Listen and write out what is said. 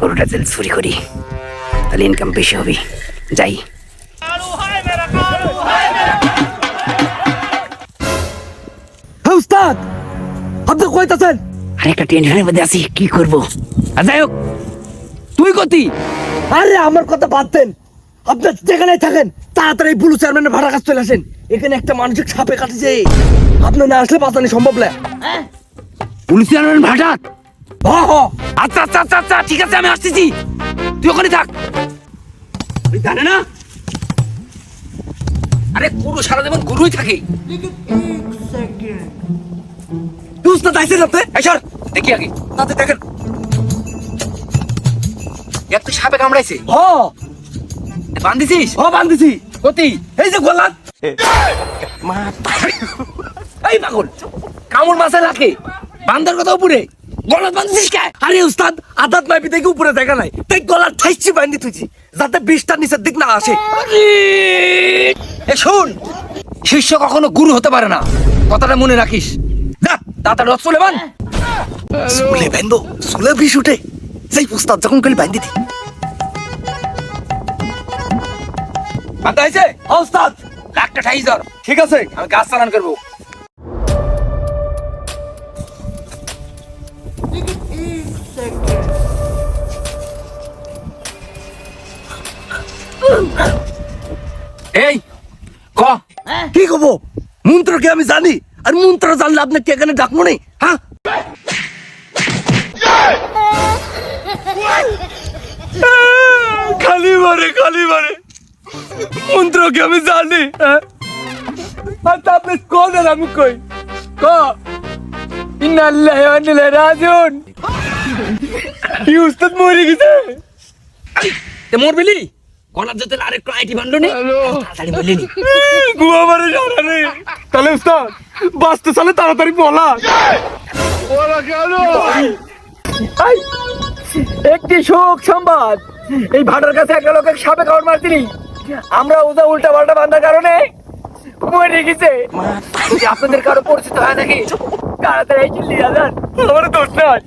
গরুটা তেল চুরি করি, তাহলে ইনকাম বেশি হবে। যাই। উস্তাদ, আপনি কইতাছেন? আরে একটা টেনশনের মধ্যে আছি, কি করবো। যাই হোক, তুই কতি? আরে আমার কথা বাদ দেন, আপনি যেখানে থাকেন তাড়াতাড়ি ব্লু চেয়ারম্যানের ভাড়া কাজ চলে আসেন। এখানে একটা মানসিক সাপে কাটেছে, আপনি না আসলে বাঁচানো সম্ভব না। পুলিশ চেয়ারম্যান ভাটাত? হ্যাঁ হ্যাঁ, আচ্ছা আচ্ছা আচ্ছা আচ্ছা, ঠিক আছে, আমি আসতেছি, তুই ওখানে থাক। জানে না, আরে গুরু সারা জীবন গুরুই থাকে। উস্তাদ আইছেন আপনি? সর দেখি আগে, তাতে দেখেন এক তো সাপে কামড়াইছে। হ্যাঁ বান্ধিছিস? হ্যাঁ বান্ধিছি। কতি? এই যে গোলাপ এই পাগল, কামড় মাথায় লাগে, বান্ধার কথা উপরে, গলাত বান্ধিছিস কে? আরে উস্তাদ, আদাত মাইপি থেকে উপরে জায়গা নাই, তাই গলার ঠাইছি বান্ধি তুইছি, যাতে বিষটা নিচের দিক না আসে। এ শোন, শিষ্য কখনো গুরু হতে পারে না, কথাটা মনে রাখিস। যা তাড়াতাড়ি রথ চলে বান। সুলে বান্ধো, সুলে বিষ উঠে সেই উস্তাদ যখন কইলি বান্ধি দি। বান্ধা হয়েছে? হ্যাঁ উস্তাদ। লাখটা ঠাই ধর, ঠিক আছে, আমি গাছ চালান করবো। এই ক, কি কব? মন্ত্র কি আমি জানি? আর মন্ত্র জানলে আপনি কি এখানে ডাকবো নেই? হ্যাঁ, খালি মারে খালি মারে, মন্ত্র কি আমি জানি? হ্যাঁ, আচ্ছা আপনি কোন আর আমি কই ক। ইন্নাল্লাহি ওয়া ইন্না ইলাইহি রাজিউন। কি উস্তাদ মরে গেছে? তে মরবিলি, গলার যেতে আরেকটু আইটি বান্ধো নি, তাড়াতাড়ি বললি নি। গুয়া মারে সারা রে। তাহলে উস্তাদ বাঁচতে চালে তাড়াতাড়ি বলা। একটি শোক সংবাদ, এই ভাটার কাছে একটা লোকের সাপে কামড় মারছিনি, আমরা ওটা উল্টা পাল্টা বান্ধার কারণে মরে গেছে। যদি আপনাদের কারো পরিচিত হয় নাকি, তাড়াতাড়ি এই চিল্লি যান, আমার দোষ নাই।